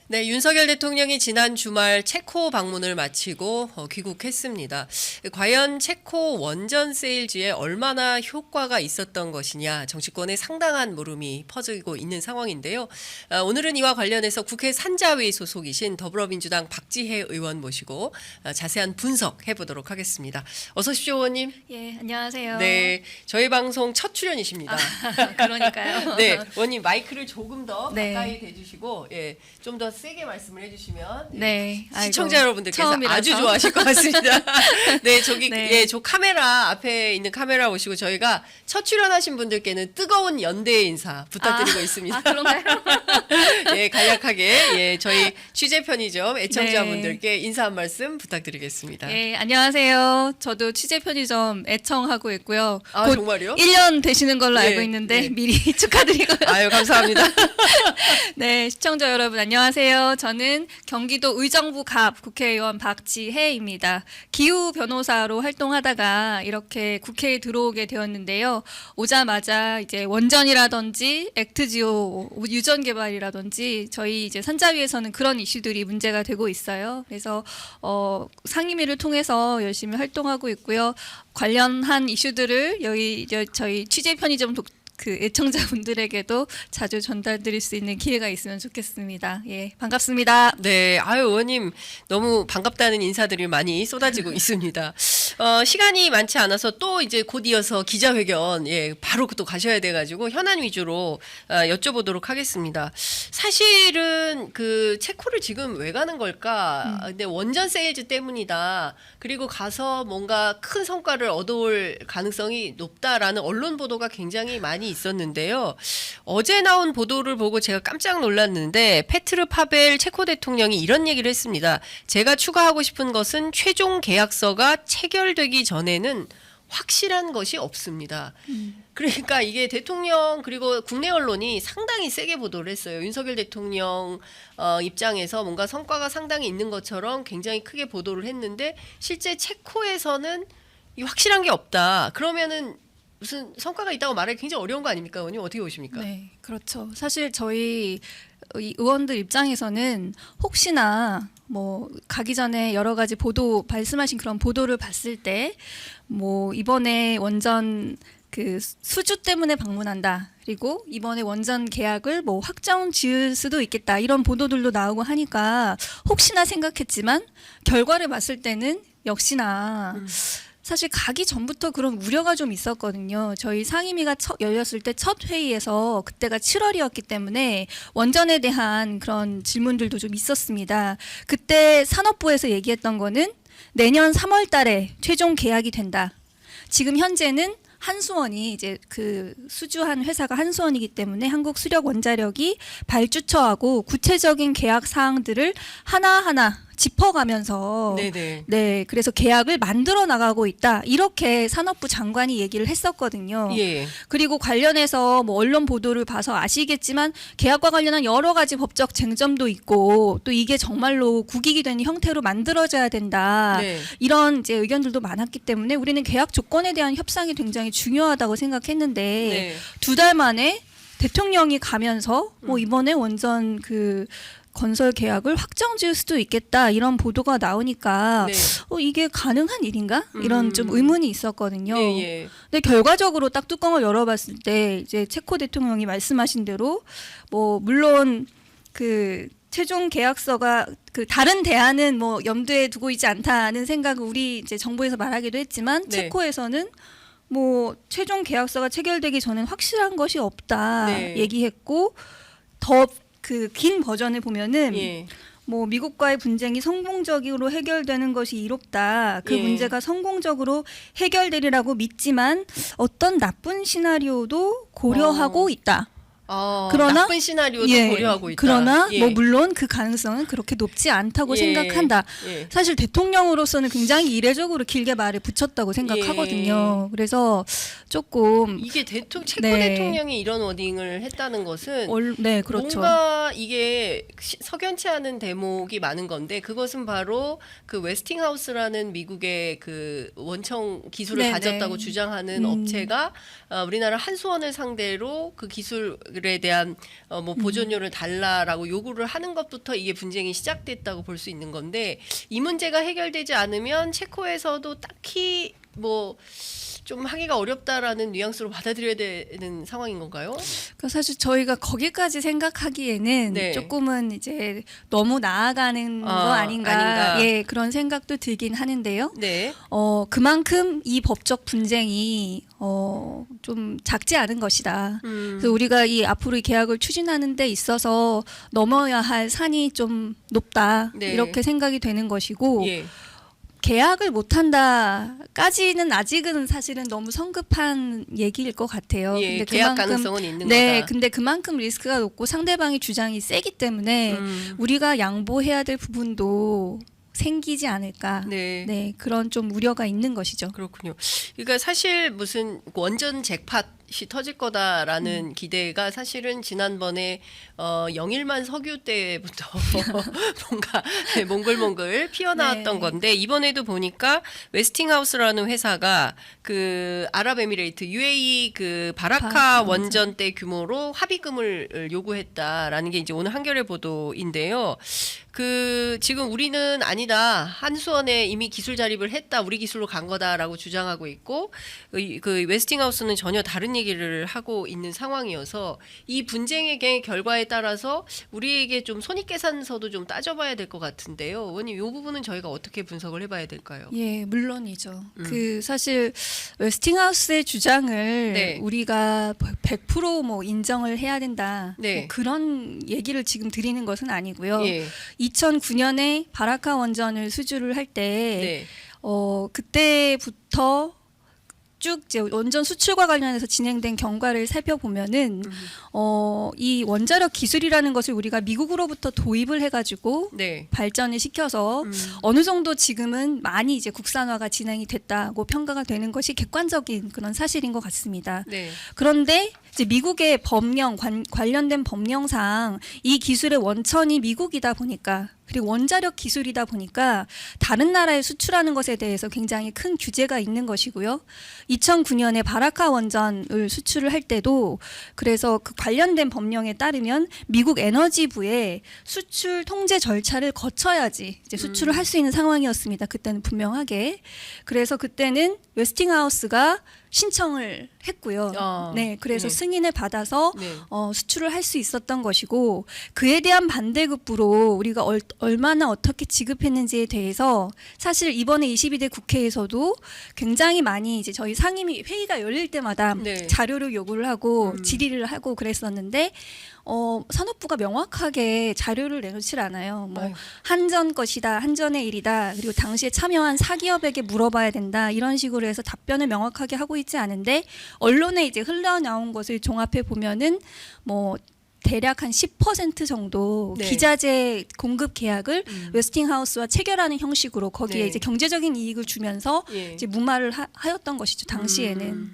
네, 윤석열 대통령이 지난 주말 체코 방문을 마치고 귀국했습니다. 과연 체코 원전 세일즈에 얼마나 효과가 있었던 것이냐 정치권에 상당한 물음이 퍼지고 있는 상황인데요. 오늘은 이와 관련해서 국회 산자위 소속이신 더불어민주당 박지혜 의원 모시고 자세한 분석해 보도록 하겠습니다. 어서 오십시오, 의원님. 예, 안녕하세요. 네, 저희 방송 첫 출연이십니다. 그러니까요. 네, 의원님 마이크를 조금 더 네. 가까이 대주시고 좀 더 세게 말씀을 해주시면 네. 시청자 아이고, 여러분들께서 처음이라서. 아주 좋아하실 것 같습니다. 네, 저기 네. 저 카메라 앞에 있는 카메라 보시고 저희가 첫 출연하신 분들께는 뜨거운 연대 인사 부탁드리고 있습니다. 그런가요? 예, 간략하게 저희 취재 편의점 애청자분들께 인사 한 말씀 부탁드리겠습니다. 예, 안녕하세요. 저도 취재 편의점 애청하고 있고요. 아, 곧 정말요? 1년 되시는 걸로 네, 알고 있는데 네. 미리 축하드리고요. 아유, 감사합니다. 네, 시청자 여러분 안녕하세요. 저는 경기도 의정부 갑 국회의원 박지혜입니다. 기후 변호사로 활동하다가 이렇게 국회에 들어오게 되었는데요. 오자마자 이제 원전이라든지 액트지오 유전 개발이라든지 저희 이제 산자위에서는 그런 이슈들이 문제가 되고 있어요. 그래서 상임위를 통해서 열심히 활동하고 있고요. 관련한 이슈들을 저희 취재 편의점 그 애청자분들에게도 자주 전달드릴 수 있는 기회가 있으면 좋겠습니다. 예, 반갑습니다. 네, 아유, 의원님 너무 반갑다는 인사들이 많이 쏟아지고 있습니다. 시간이 많지 않아서 또 이제 곧 이어서 기자회견, 바로 또 가셔야 돼가지고 현안 위주로 여쭤보도록 하겠습니다. 사실은 그 체코를 지금 왜 가는 걸까? 근데 원전 세일즈 때문이다. 그리고 가서 뭔가 큰 성과를 얻어올 가능성이 높다라는 언론 보도가 굉장히 많이 있었는데요. 어제 나온 보도를 보고 제가 깜짝 놀랐는데 페트르 파벨 체코 대통령이 이런 얘기를 했습니다. 제가 추가하고 싶은 것은 최종 계약서가 체결되기 전에는 확실한 것이 없습니다. 그러니까 이게 대통령 그리고 국내 언론이 상당히 세게 보도를 했어요. 윤석열 대통령 입장에서 뭔가 성과가 상당히 있는 것처럼 굉장히 크게 보도를 했는데 실제 체코에서는 확실한 게 없다. 그러면은 무슨 성과가 있다고 말하기 굉장히 어려운 거 아닙니까, 의원님? 어떻게 보십니까? 네, 그렇죠. 사실 저희 이 의원들 입장에서는 혹시나 뭐 가기 전에 여러 가지 보도 말씀하신 그런 보도를 봤을 때 뭐 이번에 원전 그 수주 때문에 방문한다. 그리고 이번에 원전 계약을 뭐 확정 지을 수도 있겠다. 이런 보도들도 나오고 하니까 혹시나 생각했지만 결과를 봤을 때는 역시나 사실 가기 전부터 그런 우려가 좀 있었거든요. 저희 상임위가 열렸을 때 첫 회의에서 그때가 7월이었기 때문에 원전에 대한 그런 질문들도 좀 있었습니다. 그때 산업부에서 얘기했던 거는 내년 3월 달에 최종 계약이 된다. 지금 현재는 한수원이 이제 그 수주한 회사가 한수원이기 때문에 한국수력원자력이 발주처하고 구체적인 계약 사항들을 하나하나 짚어가면서 네네. 네, 그래서 계약을 만들어 나가고 있다. 이렇게 산업부 장관이 얘기를 했었거든요. 예. 그리고 관련해서 뭐 언론 보도를 봐서 아시겠지만 계약과 관련한 여러 가지 법적 쟁점도 있고 또 이게 정말로 국익이 되는 형태로 만들어져야 된다. 네. 이런 이제 의견들도 많았기 때문에 우리는 계약 조건에 대한 협상이 굉장히 중요하다고 생각했는데 네. 2달 만에 대통령이 가면서 뭐 이번에 원전 그 건설 계약을 확정 지을 수도 있겠다 이런 보도가 나오니까 네. 이게 가능한 일인가? 이런 좀 의문이 있었거든요. 예. 근데 결과적으로 딱 뚜껑을 열어봤을 때 이제 체코 대통령이 말씀하신 대로 뭐 물론 그 최종 계약서가 그 다른 대안은 뭐 염두에 두고 있지 않다는 생각을 우리 이제 정부에서 말하기도 했지만 네. 체코에서는 뭐 최종 계약서가 체결되기 전엔 확실한 것이 없다 네. 얘기했고 더 그 긴 버전을 보면은 예. 뭐 미국과의 분쟁이 성공적으로 해결되는 것이 이롭다. 그 예. 문제가 성공적으로 해결되리라고 믿지만 어떤 나쁜 시나리오도 고려하고 있다. 그러나 나쁜 시나리오도 예, 고려하고 있다. 그러나 예. 뭐 물론 그 가능성은 그렇게 높지 않다고 예. 생각한다. 예. 사실 대통령으로서는 굉장히 이례적으로 길게 말을 붙였다고 생각하거든요. 그래서 조금 이게 체코 네. 대통령이 이런 워딩을 했다는 것은 네, 그렇죠. 뭔가 이게 석연치 않은 대목이 많은 건데 그것은 바로 그 웨스팅하우스라는 미국의 그 원청 기술을 네네. 가졌다고 주장하는 업체가 우리나라 한수원을 상대로 그 기술 계약에 대한 뭐 보존료를 달라라고 요구를 하는 것부터 이게 분쟁이 시작됐다고 볼 수 있는 건데 이 문제가 해결되지 않으면 체코에서도 딱히 뭐 좀 하기가 어렵다라는 뉘앙스로 받아들여야 되는 상황인 건가요? 그 사실 저희가 거기까지 생각하기에는 네. 조금은 이제 너무 나아가는 거 아닌가, 예, 그런 생각도 들긴 하는데요. 네. 그만큼 이 법적 분쟁이 좀 작지 않은 것이다. 그래서 우리가 이 앞으로 이 계약을 추진하는 데 있어서 넘어야 할 산이 좀 높다. 네. 이렇게 생각이 되는 것이고 예. 계약을 못한다까지는 아직은 사실은 너무 성급한 얘기일 것 같아요. 예, 계약 가능성은 있는 네, 거다. 근데 그만큼 리스크가 높고 상대방의 주장이 세기 때문에 우리가 양보해야 될 부분도 생기지 않을까. 네. 네, 그런 좀 우려가 있는 것이죠. 그렇군요. 그러니까 사실 무슨 원전 잭팟이 터질 거다라는 기대가 사실은 지난번에 영일만 석유 때부터 뭔가 몽글몽글 피어나왔던 네. 건데 이번에도 보니까 웨스팅하우스라는 회사가 그 아랍에미레이트 UAE 그 바라카 바라카 원전 때 규모로 합의금을 요구했다라는 게 이제 오늘 한겨레 보도인데요. 그 지금 우리는 아니다. 한수원에 이미 기술 자립을 했다. 우리 기술로 간 거다라고 주장하고 있고 그 웨스팅하우스는 전혀 다른 얘기를 하고 있는 상황이어서 이 분쟁의 결과에 따라서 우리에게 좀 손익계산서도 좀 따져봐야 될 것 같은데요. 의원님 이 부분은 저희가 어떻게 분석을 해봐야 될까요? 예, 물론이죠. 그 사실 웨스팅하우스의 주장을 네. 우리가 100%뭐 인정을 해야 된다. 네. 뭐 그런 얘기를 지금 드리는 것은 아니고요. 예. 2009년에 바라카 원전을 수주를 할 때 네. 그때부터 쭉 이제 원전 수출과 관련해서 진행된 경과를 살펴보면은 이 원자력 기술이라는 것을 우리가 미국으로부터 도입을 해가지고 네. 발전을 시켜서 어느 정도 지금은 많이 이제 국산화가 진행이 됐다고 평가가 되는 것이 객관적인 그런 사실인 것 같습니다. 네. 그런데 이제 미국의 법령 관련된 법령상 이 기술의 원천이 미국이다 보니까 그리고 원자력 기술이다 보니까 다른 나라에 수출하는 것에 대해서 굉장히 큰 규제가 있는 것이고요. 2009년에 바라카 원전을 수출을 할 때도 그래서 그 관련된 법령에 따르면 미국 에너지부에 수출 통제 절차를 거쳐야지 이제 수출을 할 수 있는 상황이었습니다. 그때는 분명하게. 그래서 그때는 웨스팅하우스가 신청을 했고요. 네, 그래서 네. 승인을 받아서 네. 수출을 할 수 있었던 것이고 그에 대한 반대급부로 우리가 얼마나 어떻게 지급했는지에 대해서 사실 이번에 22대 국회에서도 굉장히 많이 이제 저희 상임위 회의가 열릴 때마다 네. 자료를 요구를 하고 질의를 하고 그랬었는데 산업부가 명확하게 자료를 내놓질 않아요. 뭐 아이고. 한전 것이다, 한전의 일이다, 그리고 당시에 참여한 사기업에게 물어봐야 된다 이런 식으로 해서 답변을 명확하게 하고 있지 않은데 언론에 이제 흘러나온 것을 종합해 보면은 뭐 대략 한 10% 정도 네. 기자재 공급 계약을 웨스팅하우스와 체결하는 형식으로 거기에 네. 이제 경제적인 이익을 주면서 예. 이제 무마를 하였던 것이죠 당시에는.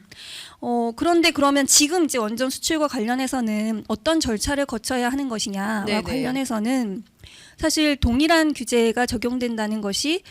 그런데 그러면 지금 이제 원전 수출과 관련해서는 어떤 절차를 거쳐야 하는 것이냐와 네네. 관련해서는 사실 동일한 규제가 적용된다는 것이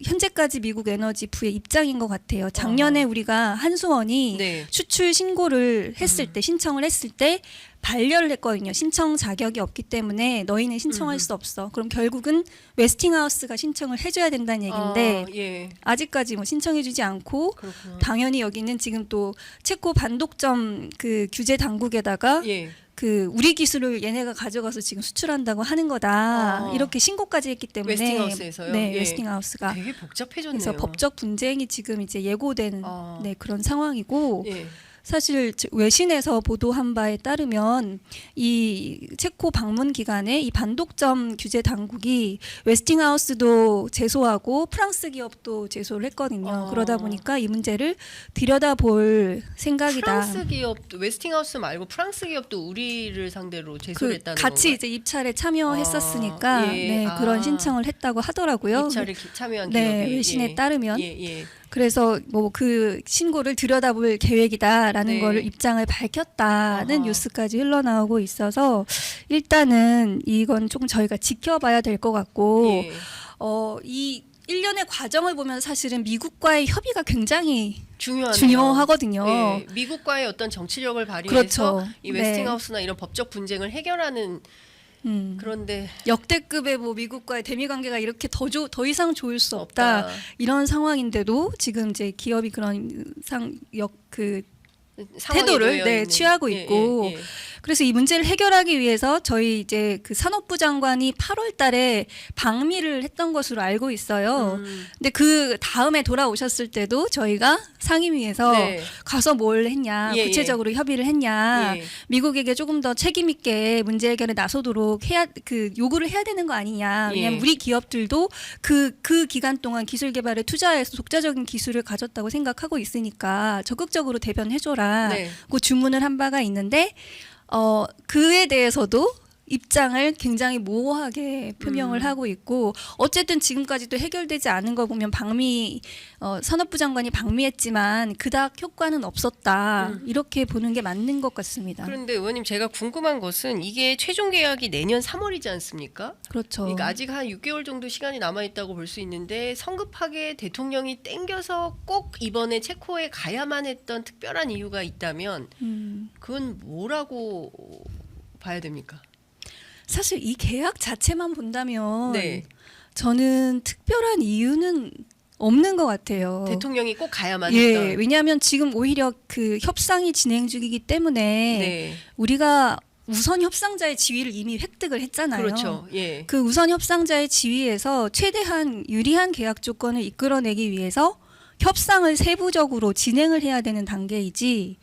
현재까지 미국 에너지부의 입장인 것 같아요. 작년에 우리가 한수원이 네. 수출 신고를 했을 때 신청을 했을 때 반려를 했거든요. 신청 자격이 없기 때문에 너희는 신청할 수 없어. 그럼 결국은 웨스팅하우스가 신청을 해줘야 된다는 얘기인데 예. 아직까지 뭐 신청해주지 않고 그렇구나. 당연히 여기는 지금 또 체코 반독점 그 규제 당국에다가 예. 그 우리 기술을 얘네가 가져가서 지금 수출한다고 하는 거다 이렇게 신고까지 했기 때문에 웨스팅하우스에서요? 네, 예. 웨스팅하우스가 되게 복잡해졌네요. 그래서 법적 분쟁이 지금 이제 예고된 아. 네, 그런 상황이고 예. 사실 외신에서 보도한 바에 따르면 이 체코 방문 기간에 이 반독점 규제 당국이 웨스팅하우스도 제소하고 프랑스 기업도 제소를 했거든요. 그러다 보니까 이 문제를 들여다볼 생각이다. 프랑스 기업 웨스팅하우스 말고 프랑스 기업도 우리를 상대로 제소를 했다는 같이 건가요? 이제 입찰에 참여했었으니까 아, 예. 네, 그런 신청을 했다고 하더라고요. 입찰에 참여한 네, 기업이 외신에 따르면 예. 그래서 뭐 그 신고를 들여다볼 계획이다라는 네. 거를 입장을 밝혔다는 어허. 뉴스까지 흘러나오고 있어서 일단은 이건 조금 저희가 지켜봐야 될 것 같고 예. 이 일련의 과정을 보면 사실은 미국과의 협의가 굉장히 중요하네요. 중요하거든요. 예, 미국과의 어떤 정치력을 발휘해서 그렇죠. 이 네. 웨스팅하우스나 이런 법적 분쟁을 해결하는 그런데 역대급의 뭐 미국과의 대미 관계가 이렇게 더 이상 좋을 수 없다. 이런 상황인데도 지금 이제 기업이 그런 상황에 태도를 놓여 있는. 취하고 있고 예. 그래서 이 문제를 해결하기 위해서 저희 이제 그 산업부 장관이 8월 달에 방미를 했던 것으로 알고 있어요. 근데 그 다음에 돌아오셨을 때도 저희가 상임위에서 네. 가서 뭘 했냐, 예, 구체적으로 협의를 했냐, 예. 미국에게 조금 더 책임 있게 문제 해결에 나서도록 요구를 해야 되는 거 아니냐. 왜냐하면 예. 우리 기업들도 그 기간 동안 기술 개발에 투자해서 독자적인 기술을 가졌다고 생각하고 있으니까 적극적으로 대변해줘라. 네. 그 주문을 한 바가 있는데 그에 대해서도 입장을 굉장히 모호하게 표명을 하고 있고 어쨌든 지금까지도 해결되지 않은 거 보면 산업부 장관이 방미했지만 그닥 효과는 없었다. 이렇게 보는 게 맞는 것 같습니다. 그런데 의원님 제가 궁금한 것은 이게 최종 계약이 내년 3월이지 않습니까? 그렇죠. 그러니까 아직 한 6개월 정도 시간이 남아 있다고 볼 수 있는데 성급하게 대통령이 땡겨서 꼭 이번에 체코에 가야만 했던 특별한 이유가 있다면 그건 뭐라고 봐야 됩니까? 사실 이 계약 자체만 본다면 네. 저는 특별한 이유는 없는 것 같아요. 대통령이 꼭 가야만 예, 했던. 왜냐하면 지금 오히려 그 협상이 진행 중이기 때문에 네. 우리가 우선 협상자의 지위를 이미 획득을 했잖아요. 그렇죠. 예. 그 우선 협상자의 지위에서 최대한 유리한 계약 조건을 이끌어내기 위해서 협상을 세부적으로 진행을 해야 되는 단계이지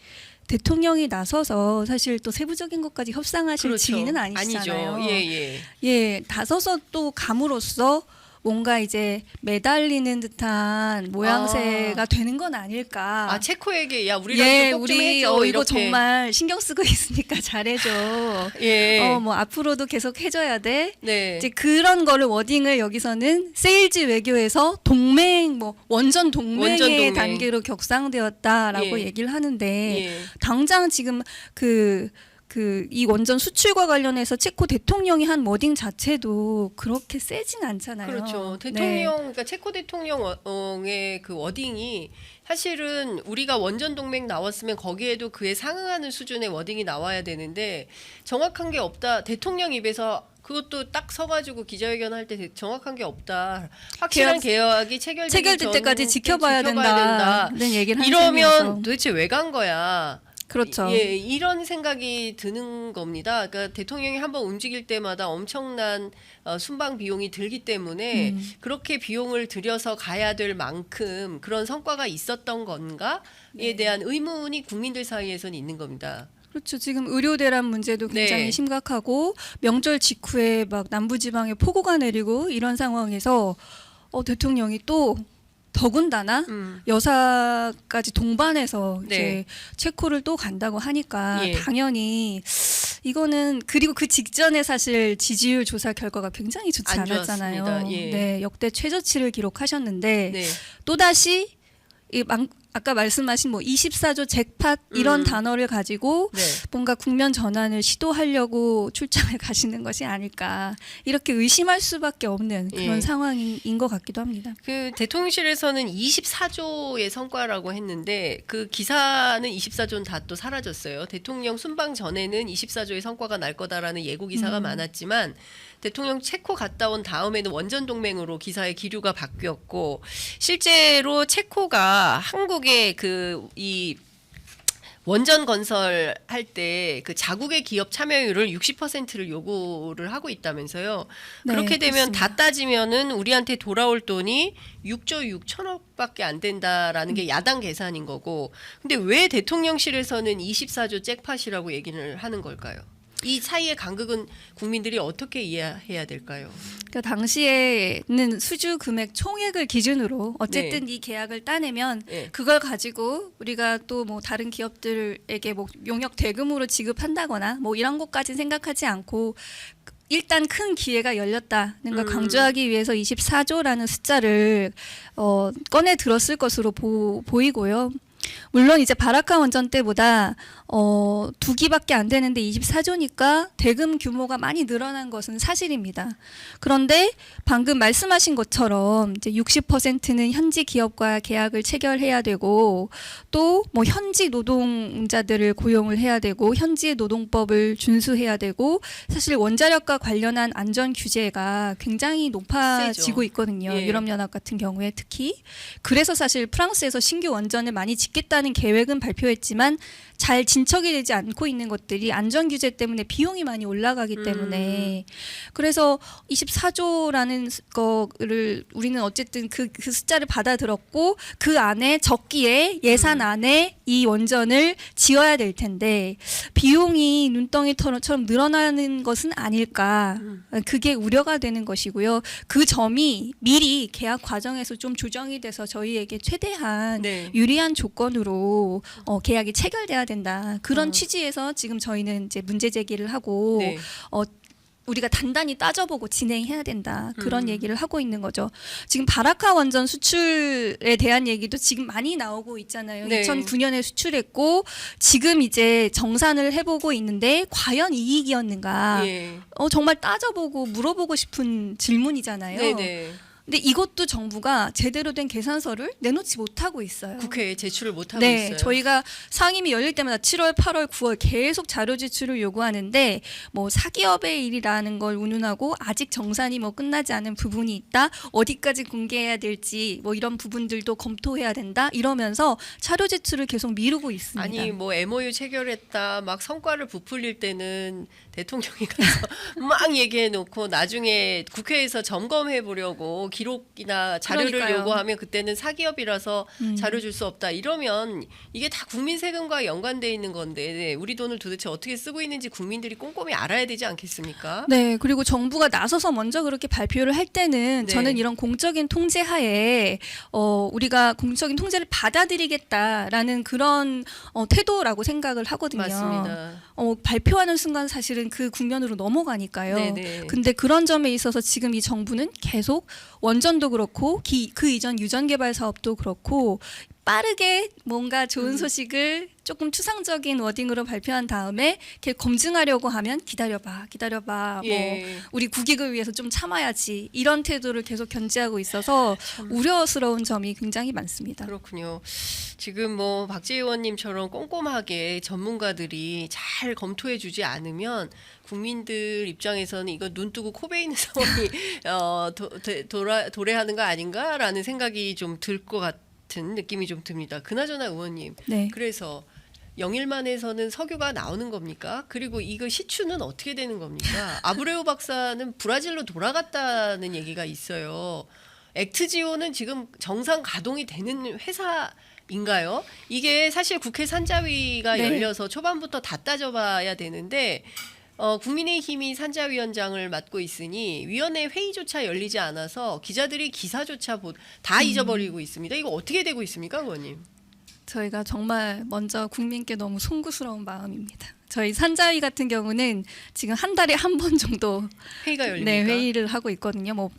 대통령이 나서서 사실 또 세부적인 것까지 협상하실 그렇죠. 지위는 아니시잖아요. 아니죠. 예, 예. 예, 나서서 또 감으로써 뭔가 이제 매달리는 듯한 모양새가 되는 건 아닐까. 아, 체코에게 야 우리랑 예, 좀 꼭 좀 우리 해줘 이거 이렇게. 정말 신경 쓰고 있으니까 잘해줘. 예. 뭐 앞으로도 계속 해줘야 돼. 네. 이제 그런 거를 워딩을 여기서는 세일즈 외교에서 동맹, 뭐 원전 동맹의 원전 동맹. 단계로 격상되었다라고 예. 얘기를 하는데 예. 당장 지금 이 원전 수출과 관련해서 체코 대통령이 한 워딩 자체도 그렇게 세진 않잖아요. 그렇죠. 네. 대통령, 그러니까 체코 대통령의 그 워딩이 사실은 우리가 원전 동맹 나왔으면 거기에도 그에 상응하는 수준의 워딩이 나와야 되는데 정확한 게 없다. 대통령 입에서 그것도 딱 서가지고 기자회견 할 때 정확한 게 없다. 확실한 계약이 체결될 때까지 지켜봐야 된다는 얘기를 한 이러면 셈이어서. 도대체 왜 간 거야? 그렇죠. 예, 이런 생각이 드는 겁니다. 그러니까 대통령이 한번 움직일 때마다 엄청난 순방 비용이 들기 때문에 그렇게 비용을 들여서 가야 될 만큼 그런 성과가 있었던 건가에 대한 의문이 국민들 사이에서는 있는 겁니다. 그렇죠. 지금 의료 대란 문제도 굉장히 네. 심각하고 명절 직후에 막 남부지방에 폭우가 내리고 이런 상황에서 대통령이 또 더군다나 여사까지 동반해서 네. 이제 체코를 또 간다고 하니까 예. 당연히 이거는 그리고 그 직전에 사실 지지율 조사 결과가 굉장히 좋지 안 않았잖아요. 좋았습니다. 예. 네, 역대 최저치를 기록하셨는데 네. 또다시 아까 말씀하신 뭐 24조 잭팟 이런 단어를 가지고 네. 뭔가 국면 전환을 시도하려고 출장을 가시는 것이 아닐까 이렇게 의심할 수밖에 없는 그런 예. 상황인 것 같기도 합니다. 그 대통령실에서는 24조의 성과라고 했는데 그 기사는 24조는 다 또 사라졌어요. 대통령 순방 전에는 24조의 성과가 날 거다라는 예고 기사가 많았지만 대통령 체코 갔다 온 다음에는 원전 동맹으로 기사의 기류가 바뀌었고 실제로 체코가 한국의 이 원전 건설할 때 그 자국의 기업 참여율을 60%를 요구를 하고 있다면서요. 네, 그렇게 되면 그렇습니다. 다 따지면은 우리한테 돌아올 돈이 6조 6천억밖에 안 된다라는 게 야당 계산인 거고. 근데 왜 대통령실에서는 24조 잭팟이라고 얘기를 하는 걸까요? 이 사이의 간극은 국민들이 어떻게 이해해야 될까요? 그러니까 당시에는 수주 금액 총액을 기준으로 어쨌든 이 계약을 따내면 네. 그걸 가지고 우리가 또 뭐 다른 기업들에게 뭐 용역 대금으로 지급한다거나 뭐 이런 것까지 생각하지 않고 일단 큰 기회가 열렸다는 걸 강조하기 위해서 24조라는 숫자를 꺼내 들었을 것으로 보이고요. 물론 이제 바라카 원전 때보다 2기밖에 안 되는데 24조니까 대금 규모가 많이 늘어난 것은 사실입니다. 그런데 방금 말씀하신 것처럼 이제 60%는 현지 기업과 계약을 체결해야 되고 또 뭐 현지 노동자들을 고용을 해야 되고 현지 노동법을 준수해야 되고 사실 원자력과 관련한 안전 규제가 굉장히 높아지고 세죠. 있거든요. 예. 유럽연합 같은 경우에 특히. 그래서 사실 프랑스에서 신규 원전을 많이 짓겠다는 계획은 발표했지만 잘 진척이 되지 않고 있는 것들이 안전 규제 때문에 비용이 많이 올라가기 때문에 그래서 24조라는 거를 우리는 어쨌든 그 숫자를 받아들었고 그 안에 적기에 예산 안에 이 원전을 지어야 될 텐데 비용이 눈덩이처럼 늘어나는 것은 아닐까 그게 우려가 되는 것이고요. 그 점이 미리 계약 과정에서 좀 조정이 돼서 저희에게 최대한 네. 유리한 조건으로 계약이 체결돼야 된다. 그런 취지에서 지금 저희는 이제 문제 제기를 하고 네. 우리가 단단히 따져보고 진행해야 된다. 그런 얘기를 하고 있는 거죠. 지금 바라카 원전 수출에 대한 얘기도 지금 많이 나오고 있잖아요. 네. 2009년에 수출했고 지금 이제 정산을 해보고 있는데 과연 이익이었는가? 예. 정말 따져보고 물어보고 싶은 질문이잖아요. 네네. 근데 이것도 정부가 제대로 된 계산서를 내놓지 못하고 있어요. 국회에 제출을 못 하고 네, 있어요. 저희가 상임위 열릴 때마다 7월, 8월, 9월 계속 자료 제출을 요구하는데 뭐 사기업의 일이라는 걸 운운하고 아직 정산이 뭐 끝나지 않은 부분이 있다. 어디까지 공개해야 될지 뭐 이런 부분들도 검토해야 된다. 이러면서 자료 제출을 계속 미루고 있습니다. 아니 뭐 MOU 체결했다 막 성과를 부풀릴 때는 대통령이 가서 막 얘기해 놓고 나중에 국회에서 점검해 보려고 기록이나 자료를 그러니까요. 요구하면 그때는 사기업이라서 자료 줄 수 없다 이러면 이게 다 국민 세금과 연관돼 있는 건데 네, 우리 돈을 도대체 어떻게 쓰고 있는지 국민들이 꼼꼼히 알아야 되지 않겠습니까? 네, 그리고 정부가 나서서 먼저 그렇게 발표를 할 때는 네. 저는 이런 공적인 통제 하에 우리가 공적인 통제를 받아들이겠다라는 그런 태도라고 생각을 하거든요. 맞습니다. 발표하는 순간 사실은 그 국면으로 넘어가니까요. 네네. 근데 그런 점에 있어서 지금 이 정부는 계속 원전도 그렇고 그 이전 유전 개발 사업도 그렇고 빠르게 뭔가 좋은 소식을 조금 추상적인 워딩으로 발표한 다음에 이렇게 검증하려고 하면 기다려봐. 예. 뭐 우리 국익을 위해서 좀 참아야지 이런 태도를 계속 견지하고 있어서 우려스러운 점이 굉장히 많습니다. 그렇군요. 지금 뭐 박재 의원님처럼 꼼꼼하게 전문가들이 잘 검토해주지 않으면 국민들 입장에서는 이거 눈 뜨고 코 베이는 상황이 도래하는 거 아닌가라는 생각이 좀 들 것 같은 느낌이 좀 듭니다. 그나저나 의원님, 네. 그래서 영일만에서는 석유가 나오는 겁니까? 그리고 이거 시추는 어떻게 되는 겁니까? 아브레오 박사는 브라질로 돌아갔다는 얘기가 있어요. 액트지오는 지금 정상 가동이 되는 회사인가요? 이게 사실 국회 산자위가 네. 열려서 초반부터 다 따져봐야 되는데 국민의힘이 산자위원장을 맡고 있으니 위원회 회의조차 열리지 않아서 기자들이 기사조차 다 잊어버리고 있습니다. 이거 어떻게 되고 있습니까, 의원님? 저희가 정말 먼저 국민께 너무 송구스러운 마음입니다. 저희 산자위 같은 경우는 지금 한 달에 한 번 정도 회의가 열립니까? 네, 회의를 하고 있거든요. 뭐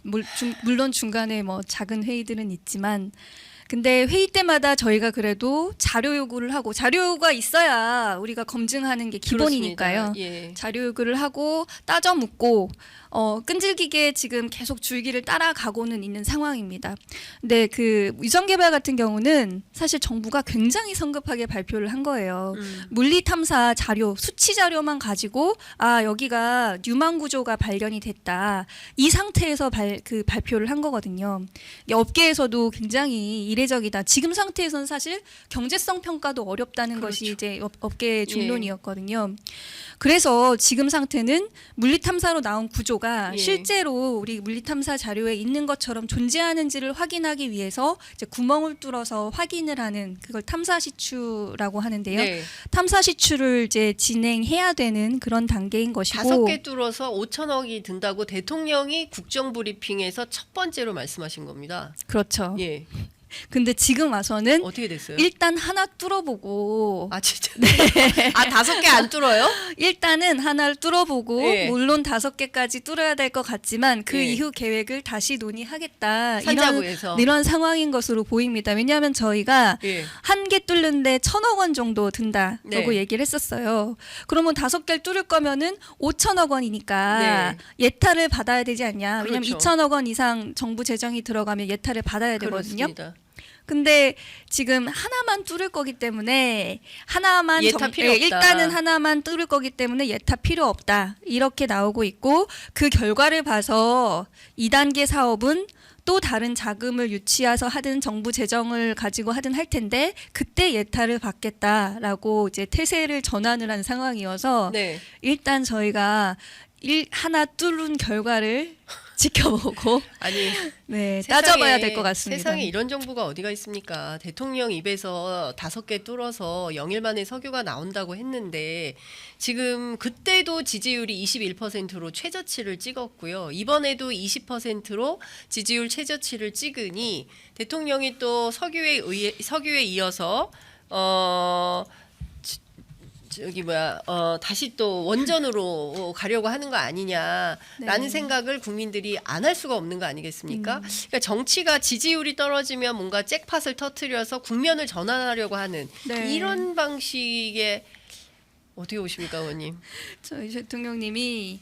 물론 중간에 뭐 작은 회의들은 있지만 근데 회의 때마다 저희가 그래도 자료 요구를 하고 자료 요구가 있어야 우리가 검증하는 게 기본이니까요. 그렇습니다. 예. 자료 요구를 하고 따져 묻고 끈질기게 지금 계속 줄기를 따라가고는 있는 상황입니다. 근데 그 유전 개발 같은 경우는 사실 정부가 굉장히 성급하게 발표를 한 거예요. 물리 탐사 자료, 수치 자료만 가지고 여기가 뉴망 구조가 발견이 됐다. 이 상태에서 발표를 한 거거든요. 이게 업계에서도 굉장히 이례적이다. 지금 상태에서는 사실 경제성 평가도 어렵다는 그렇죠. 것이 이제 업계의 중론이었거든요. 그래서 지금 상태는 물리 탐사로 나온 구조가 예. 실제로 우리 물리 탐사 자료에 있는 것처럼 존재하는지를 확인하기 위해서 이제 구멍을 뚫어서 확인을 하는 그걸 탐사 시추라고 하는데요. 네. 탐사 시추를 이제 진행해야 되는 그런 단계인 것이고 5개 뚫어서 5천억이 든다고 대통령이 국정브리핑에서 첫 번째로 말씀하신 겁니다. 그렇죠. 예. 근데 지금 와서는 어떻게 됐어요? 일단 하나 뚫어보고 아 진짜. 아 5개 안 뚫어요? 일단은 하나를 뚫어보고 예. 물론 5개까지 뚫어야 될 것 같지만 그 예. 이후 계획을 다시 논의하겠다. 산자부에서. 이런 상황인 것으로 보입니다. 왜냐하면 저희가 예. 한 개 뚫는데 1,000억 원 정도 든다라고 네. 얘기를 했었어요. 그러면 5개를 뚫을 거면은 5천억 원이니까 네. 예타를 받아야 되지 않냐? 왜냐하면 그렇죠. 2천억 원 이상 정부 재정이 들어가면 예타를 받아야 되거든요. 그렇습니다. 근데 지금 하나만 뚫을 거기 때문에 하나만 예타 필요 없다. 일단은 하나만 뚫을 거기 때문에 예타 필요 없다. 이렇게 나오고 있고 그 결과를 봐서 2단계 사업은 또 다른 자금을 유치해서 하든 정부 재정을 가지고 하든 할 텐데 그때 예타를 받겠다라고 이제 태세를 전환을 한 상황이어서 네. 일단 저희가 하나 뚫은 결과를 지켜보고 아니 네, 세상에- 따져봐야 될 것 같습니다. 세상에 이런 정부가 어디가 있습니까? 대통령 입에서 5개 뚫어서 0일 만에 석유가 나온다고 했는데 지금 그때도 지지율이 21%로 최저치를 찍었고요. 이번에도 20%로 지지율 최저치를 찍으니 대통령이 또 석유에 이어서 다시 또 원전으로 가려고 하는 거 아니냐라는 네. 생각을 국민들이 안 할 수가 없는 거 아니겠습니까? 그러니까 정치가 지지율이 떨어지면 뭔가 잭팟을 터트려서 국면을 전환하려고 하는 네. 이런 방식의 어떻게 보십니까, 의원님? 저희 대통령님이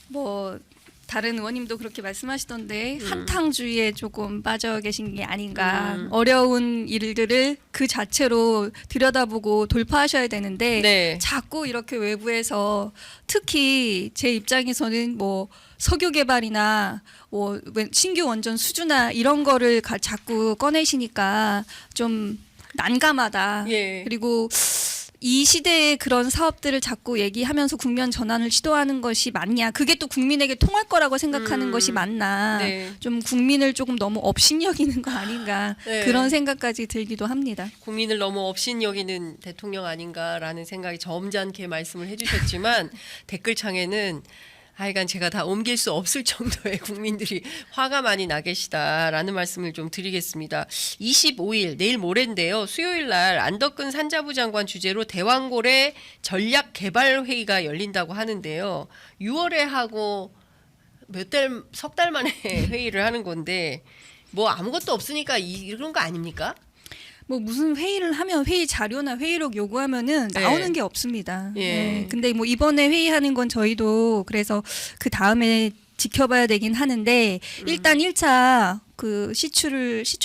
뭐 다른 의원님도 그렇게 말씀하시던데 한탕주의에 조금 빠져 계신 게 아닌가. 어려운 일들을 그 자체로 들여다보고 돌파하셔야 되는데 네. 자꾸 이렇게 외부에서 특히 제 입장에서는 뭐 석유 개발이나 뭐 신규 원전 수주나 이런 거를 자꾸 꺼내시니까 좀 난감하다. 예. 그리고 이 시대의 그런 사업들을 자꾸 얘기하면서 국면 전환을 시도하는 것이 맞냐? 그게 또 국민에게 통할 거라고 생각하는 것이 맞나? 네. 좀 국민을 조금 너무 업신여기는 거 아닌가? 네. 그런 생각까지 들기도 합니다. 국민을 너무 업신여기는 대통령 아닌가라는 생각이 점잖게 말씀을 해주셨지만 댓글창에는 하여간 제가 다 옮길 수 없을 정도의 국민들이 화가 많이 나 계시다라는 말씀을 좀 드리겠습니다. 25일 내일 모레인데요. 수요일 날 안덕근 산자부 장관 주재로 대왕고래 전략개발회의가 열린다고 하는데요. 6월에 하고 석 달 만에 회의를 하는 건데 뭐 아무것도 없으니까 이런 거 아닙니까? 뭐 무슨 회의를 하면 회의 자료나 회의록 요구하면은 네. 나오는 게 없습니다. 예. 네. 근데 뭐 이번에 회의하는 건 저희도 그래서 그 다음에 지켜봐야 되긴 하는데 일단 1차 그 시추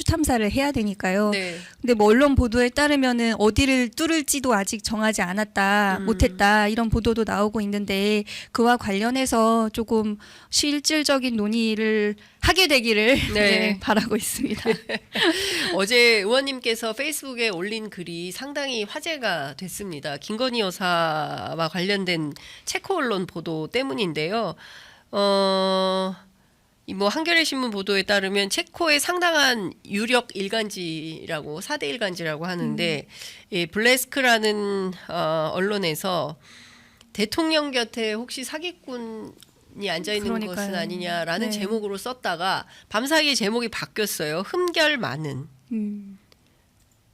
탐사를 해야 되니까요. 네. 근데 뭐 언론 보도에 따르면은 어디를 뚫을지도 아직 정하지 않았다, 못했다 이런 보도도 나오고 있는데 그와 관련해서 조금 실질적인 논의를 하게 되기를 네. 네, 바라고 있습니다. 어제 의원님께서 페이스북에 올린 글이 상당히 화제가 됐습니다. 김건희 여사와 관련된 체코 언론 보도 때문인데요. 뭐 한겨레 신문 보도에 따르면 체코의 상당한 유력 일간지라고 4대 일간지라고 하는데 예, 블레스크라는 언론에서 대통령 곁에 혹시 사기꾼이 앉아 있는 그러니까요. 것은 아니냐라는 네. 제목으로 썼다가 밤사이에 제목이 바뀌었어요. 흠결 많은.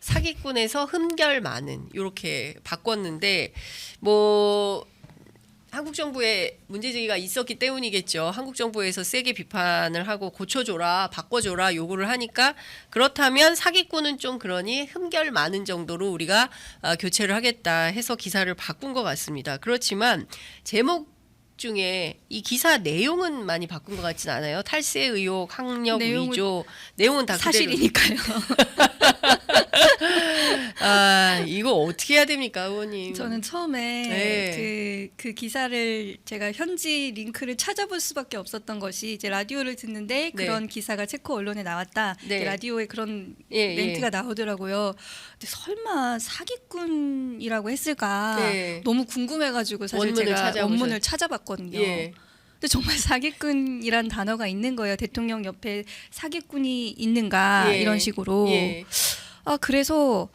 사기꾼에서 흠결 많은 이렇게 바꿨는데 뭐 한국 정부에 문제제기가 있었기 때문이겠죠. 한국 정부에서 세게 비판을 하고 고쳐줘라, 바꿔줘라 요구를 하니까 그렇다면 사기꾼은 좀 그러니 흠결 많은 정도로 우리가 교체를 하겠다 해서 기사를 바꾼 것 같습니다. 그렇지만 제목 중에 이 기사 내용은 많이 바꾼 것 같진 않아요. 탈세 의혹, 학력 위조 내용은 다 사실이니까요. 아 이거 어떻게 해야 됩니까, 의원님? 저는 처음에 네. 그 기사를 제가 현지 링크를 찾아볼 수밖에 없었던 것이 이제 라디오를 듣는데 그런 기사가 체코 언론에 나왔다. 네. 이제 라디오에 그런 예, 멘트가 나오더라고요. 근데 설마 사기꾼이라고 했을까? 네. 너무 궁금해가지고 사실 원문을 제가 찾아보셨- 원문을 찾아봤거든요. 예. 근데 정말 사기꾼이란 단어가 있는 거예요. 대통령 옆에 사기꾼이 있는가 예. 이런 식으로. 예. 아 그래서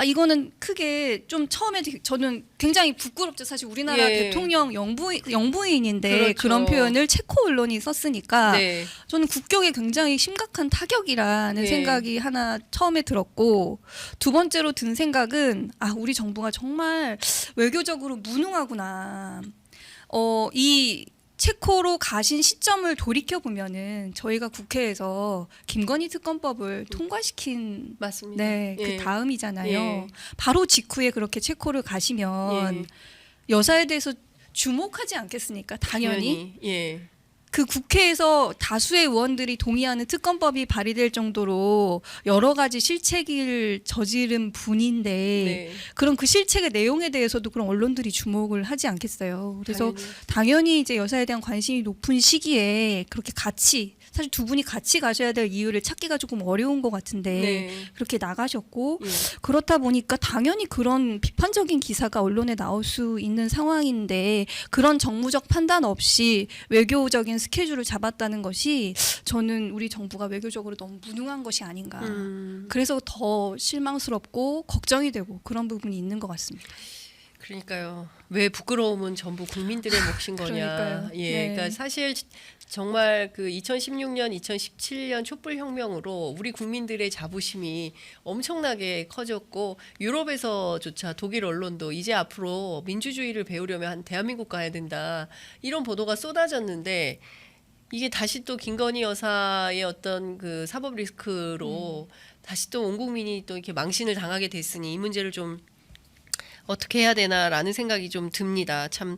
이거는 크게 좀 처음에 저는 굉장히 부끄럽죠. 사실 우리나라 예. 대통령 영부인인데 그렇죠. 그런 표현을 체코 언론이 썼으니까 네. 저는 국격에 굉장히 심각한 타격이라는 예. 생각이 하나 처음에 들었고, 두 번째로 든 생각은 우리 정부가 정말 외교적으로 무능하구나. 이 체코로 가신 시점을 돌이켜 보면은 저희가 국회에서 김건희 특검법을 통과시킨 맞습니다. 네, 예. 그 다음이잖아요. 예. 바로 직후에 그렇게 체코를 가시면 예. 여사에 대해서 주목하지 않겠습니까? 당연히. 예. 그 국회에서 다수의 의원들이 동의하는 특검법이 발의될 정도로 여러 가지 실책을 저지른 분인데 네. 그럼 그 실책의 내용에 대해서도 그런 언론들이 주목을 하지 않겠어요. 그래서 당연히. 당연히 이제 여사에 대한 관심이 높은 시기에 그렇게 같이, 사실 두 분이 같이 가셔야 될 이유를 찾기가 조금 어려운 것 같은데 네. 그렇게 나가셨고, 예. 그렇다 보니까 당연히 그런 비판적인 기사가 언론에 나올 수 있는 상황인데 그런 정무적 판단 없이 외교적인 스케줄을 잡았다는 것이 저는 우리 정부가 외교적으로 너무 무능한 것이 아닌가. 그래서 더 실망스럽고 걱정이 되고 그런 부분이 있는 것 같습니다. 그러니까요. 왜 부끄러움은 전부 국민들의 몫인 거냐. 그러니까요. 예. 네. 그러니까 사실 정말 그 2016년, 2017년 촛불혁명으로 우리 국민들의 자부심이 엄청나게 커졌고, 유럽에서조차 독일 언론도 이제 앞으로 민주주의를 배우려면 대한민국 가야 된다, 이런 보도가 쏟아졌는데, 이게 다시 또 김건희 여사의 어떤 그 사법 리스크로 다시 또 온 국민이 또 이렇게 망신을 당하게 됐으니 이 문제를 좀 어떻게 해야 되나라는 생각이 좀 듭니다. 참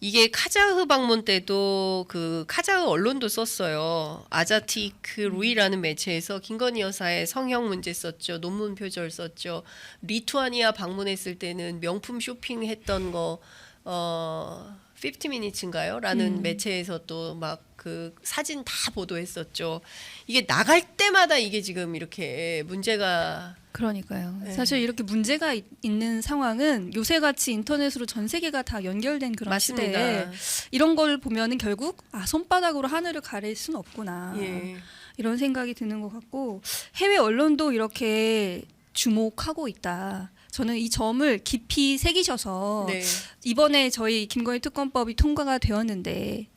이게 카자흐 방문 때도 그 카자흐 언론도 썼어요. 아자티크 루이라는 매체에서 김건희 여사의 성형 문제 썼죠. 논문 표절 썼죠. 리투아니아 방문했을 때는 명품 쇼핑했던 거 50미니츠인가요? 라는 매체에서 또 막 그 사진 다 보도했었죠. 이게 나갈 때마다 이게 지금 이렇게 문제가, 그러니까요. 네. 사실 이렇게 문제가 있는 상황은 요새같이 인터넷으로 전 세계가 다 연결된 그런 시대에 맞습니다. 이런 걸 보면은 결국 손바닥으로 하늘을 가릴 수는 없구나. 예. 이런 생각이 드는 것 같고, 해외 언론도 이렇게 주목하고 있다. 저는 이 점을 깊이 새기셔서 네. 이번에 저희 김건희 특검법이 통과가 되었는데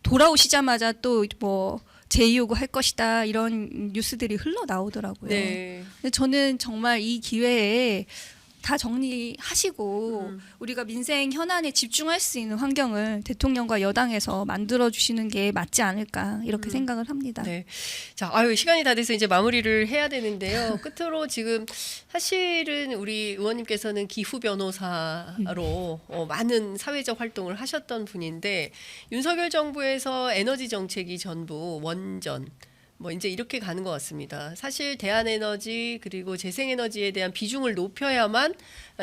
돌아오시자마자 또 뭐 재의요구 할 것이다 이런 뉴스들이 흘러나오더라고요. 네. 근데 저는 정말 이 기회에 다 정리하시고 우리가 민생 현안에 집중할 수 있는 환경을 대통령과 여당에서 만들어 주시는 게 맞지 않을까 이렇게 생각을 합니다. 네. 자, 시간이 다 돼서 이제 마무리를 해야 되는데요. 끝으로 지금 사실은 우리 의원님께서는 기후 변호사로 많은 사회적 활동을 하셨던 분인데, 윤석열 정부에서 에너지 정책이 전부 원전, 뭐 이제 이렇게 가는 것 같습니다. 사실 대한에너지 그리고 재생에너지에 대한 비중을 높여야만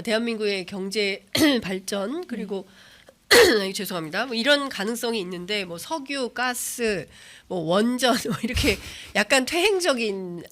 대한민국의 경제 발전 그리고 죄송합니다. 뭐 이런 가능성이 있는데, 뭐 석유, 가스, 뭐 원전 이렇게 약간 퇴행적인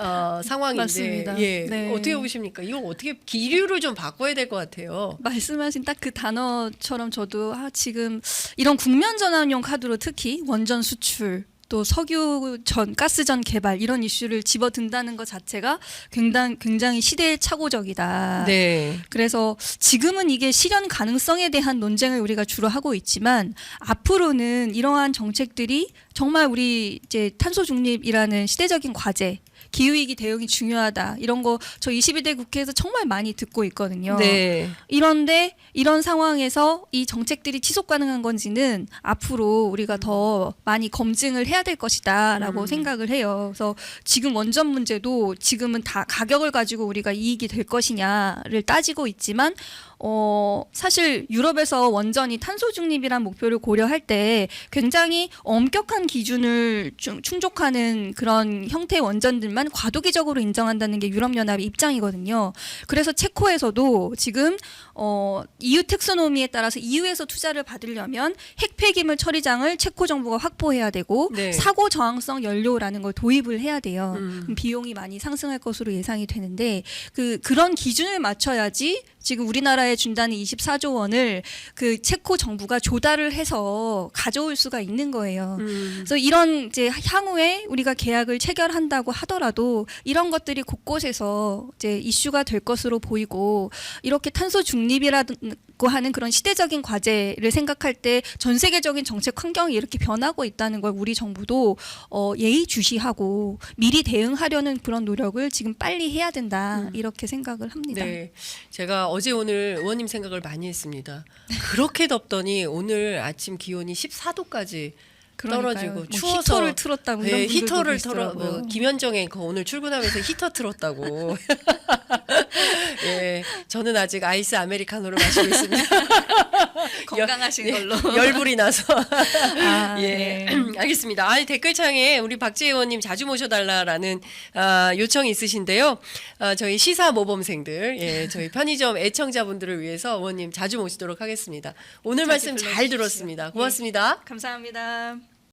상황인데, 맞습니다. 예, 네. 어떻게 보십니까? 이거 어떻게 기류를 좀 바꿔야 될 것 같아요. 말씀하신 딱 그 단어처럼 저도 지금 이런 국면 전환용 카드로 특히 원전 수출, 또 석유전, 가스전 개발 이런 이슈를 집어든다는 것 자체가 굉장히 시대착오적이다. 네. 그래서 지금은 이게 실현 가능성에 대한 논쟁을 우리가 주로 하고 있지만 앞으로는 이러한 정책들이 정말 우리 이제 탄소 중립이라는 시대적인 과제, 기후위기 대응이 중요하다. 이런 거 저 21대 국회에서 정말 많이 듣고 있거든요. 네. 이런데 이런 상황에서 이 정책들이 지속 가능한 건지는 앞으로 우리가 더 많이 검증을 해야 될 것이다라고 생각을 해요. 그래서 지금 원전 문제도 지금은 다 가격을 가지고 우리가 이익이 될 것이냐를 따지고 있지만 사실 유럽에서 원전이 탄소 중립이란 목표를 고려할 때 굉장히 엄격한 기준을 충족하는 그런 형태의 원전들만 과도기적으로 인정한다는 게 유럽연합의 입장이거든요. 그래서 체코에서도 지금 EU 텍소노미에 따라서 EU에서 투자를 받으려면 핵폐기물 처리장을 체코 정부가 확보해야 되고 네. 사고 저항성 연료라는 걸 도입을 해야 돼요. 그럼 비용이 많이 상승할 것으로 예상이 되는데 그런 기준을 맞춰야지 지금 우리나라의 우리나라에 준다는 24조 원을 그 체코 정부가 조달을 해서 가져올 수가 있는 거예요. 그래서 이런 이제 향후에 우리가 계약을 체결한다고 하더라도 이런 것들이 곳곳에서 이제 이슈가 될 것으로 보이고, 이렇게 탄소 중립이라고 하는 그런 시대적인 과제를 생각할 때 전 세계적인 정책 환경이 이렇게 변하고 있다는 걸 우리 정부도 예의주시하고 미리 대응하려는 그런 노력을 지금 빨리 해야 된다, 이렇게 생각을 합니다. 네, 제가 어제 오늘 의원님 생각을 많이 했습니다. 그렇게 덥더니 오늘 아침 기온이 14도까지 떨어지고 뭐 추워서 히터를 틀었다고 네, 이런 분들도 히터를 틀어 계시더라고요. 김현정 앵커 오늘 출근하면서 히터 틀었다고. 예, 저는 아직 아이스 아메리카노를 마시고 있습니다. 건강하신 걸로. 열불이 나서. 아, 예, 네. 알겠습니다. 아니, 댓글창에 우리 박지혜 의원님 자주 모셔달라라는 요청이 있으신데요. 저희 시사 모범생들, 예, 저희 편의점 애청자분들을 위해서 의원님 자주 모시도록 하겠습니다. 오늘 자주 말씀 잘 불러주십시오. 들었습니다. 고맙습니다. 감사합니다.